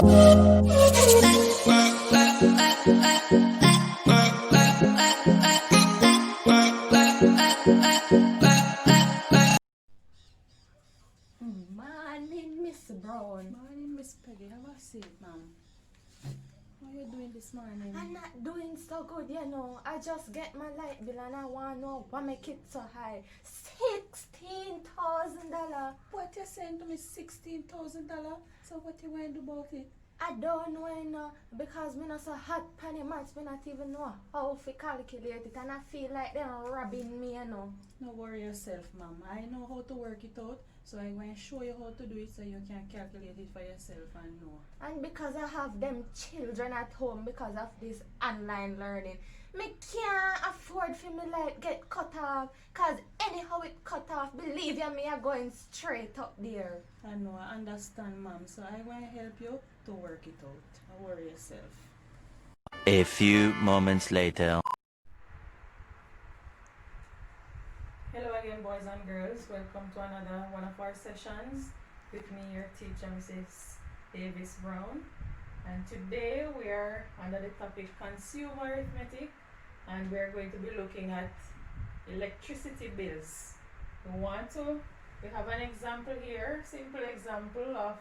Morning, Miss Brown. Morning, Miss Peggy. Have a seat, ma'am. How are you doing this morning? I'm not doing so good, you know. I just get my light bill and I want to know why make it so high. $16,000. What you saying to me? $16,000. So what you going to do about it? I don't know, you know, because me not so hot penny maths, me not even know how to calculate it, and I feel like they're robbing me, you know. No worry yourself, ma'am. I know how to work it out, so I'm going to show you how to do it so you can calculate it for yourself and know. And because I have them children at home because of this online learning, me can't afford for me like get cut off, cause anyhow it cut off, believe you me, I'm going straight up there. I know, I understand, ma'am. So I'm going to help you to work it out. Don't worry yourself. A few moments later. Hello again, boys and girls. Welcome to another one of our sessions with me, your teacher, Mrs. Davis Brown. And today we are under the topic consumer arithmetic, and we are going to be looking at electricity bills. We have an example here, simple example of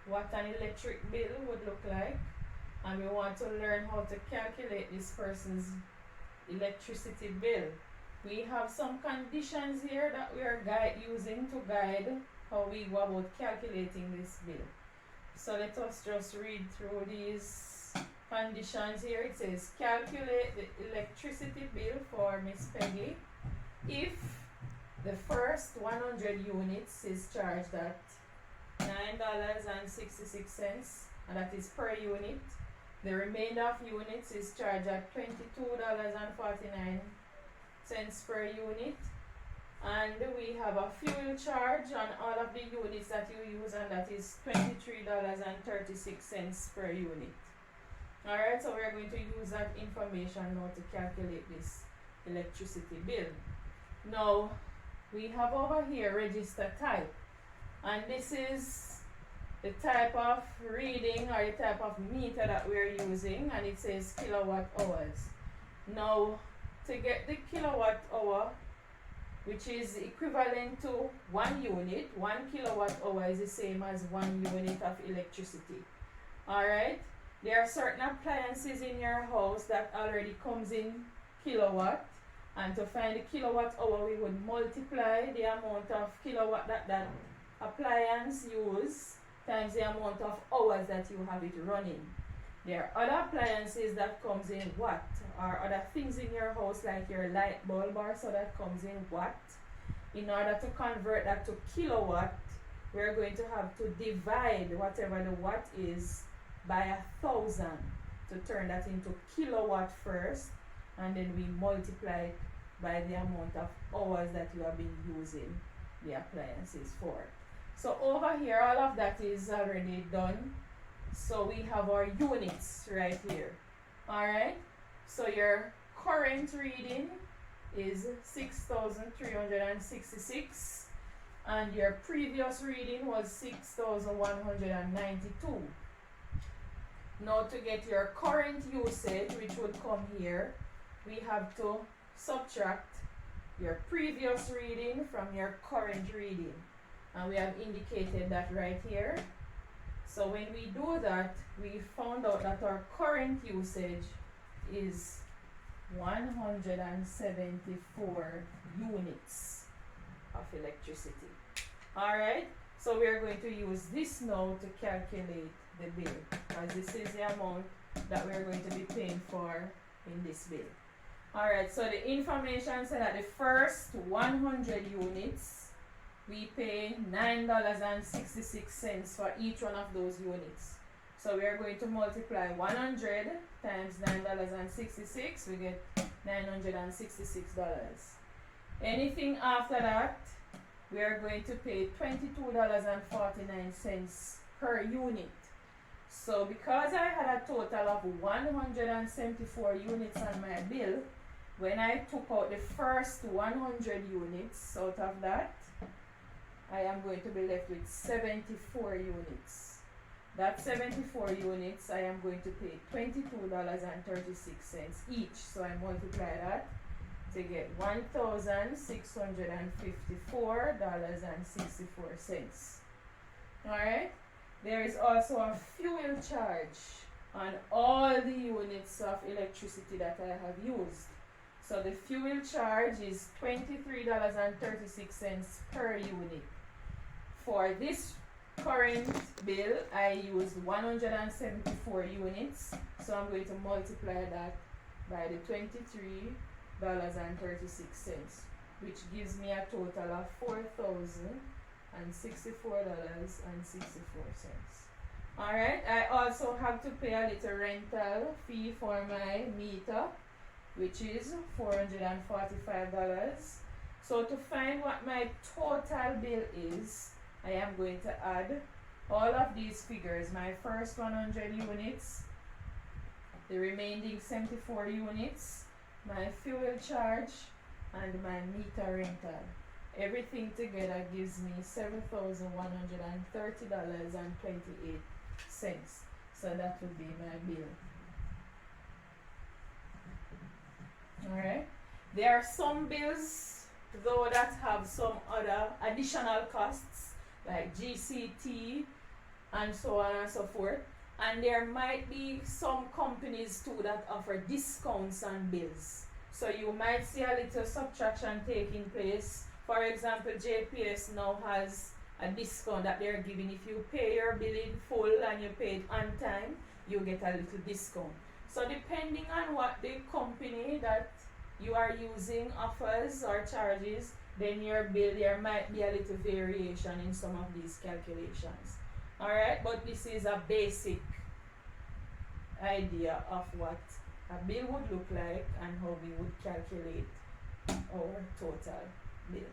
what an electric bill would look like, and we want to learn how to calculate this person's electricity bill. We have some conditions here that we are using to guide how we go about calculating this bill. So let us just read through these conditions here. It says calculate the electricity bill for Miss Peggy if the first 100 units is charged at $9.66, and that is per unit. The remainder of units is charged at $22.49 per unit, and we have a fuel charge on all of the units that you use, and that is $23.36 per unit. Alright, so we're going to use that information now to calculate this electricity bill. Now we have over here register type, and this is the type of reading or the type of meter that we're using, and it says kilowatt hours. Now to get the kilowatt hour, which is equivalent to 1 unit, 1 kilowatt hour is the same as 1 unit of electricity. Alright, there are certain appliances in your house that already comes in kilowatt, and to find the kilowatt hour we would multiply the amount of kilowatt that appliance use times the amount of hours that you have it running. There are other appliances that comes in watt, or other things in your house like your light bulb or so that comes in watt. In order to convert that to kilowatt, we're going to have to divide whatever the watt is by 1,000 to turn that into kilowatt first, and then we multiply it by the amount of hours that you have been using the appliances for. So over here, all of that is already done. So we have our units right here. Alright, so your current reading is 6,366, and your previous reading was 6,192. Now to get your current usage, which would come here, we have to subtract your previous reading from your current reading, and we have indicated that right here. So when we do that, we found out that our current usage is 174 units of electricity. Alright, so we are going to use this now to calculate the bill, as this is the amount that we are going to be paying for in this bill. Alright, so the information said that the first 100 units we pay $9.66 for each one of those units. So we are going to multiply 100 times $9.66, we get $966. Anything after that, we are going to pay $22.49 per unit. So because I had a total of 174 units on my bill, when I took out the first 100 units out of that, I am going to be left with 74 units. That 74 units, I am going to pay $22.36 each. So I multiply that to get $1,654.64. Alright? There is also a fuel charge on all the units of electricity that I have used. So the fuel charge is $23.36 per unit. For this current bill, I used 174 units, so I'm going to multiply that by the $23.36, which gives me a total of $4,064.64. Alright, I also have to pay a little rental fee for my meter, which is $445. So to find what my total bill is, I am going to add all of these figures. My first 100 units, the remaining 74 units, my fuel charge, and my meter rental. Everything together gives me $7,130.28. So that would be my bill. Alright. There are some bills though that have some other additional costs like GCT and so on and so forth. And there might be some companies too that offer discounts on bills. So you might see a little subtraction taking place. For example, JPS now has a discount that they're giving. If you pay your bill in full and you pay it on time, you get a little discount. So depending on what the company that you are using offers or charges, then your bill, there might be a little variation in some of these calculations. Alright, but this is a basic idea of what a bill would look like and how we would calculate our total bill.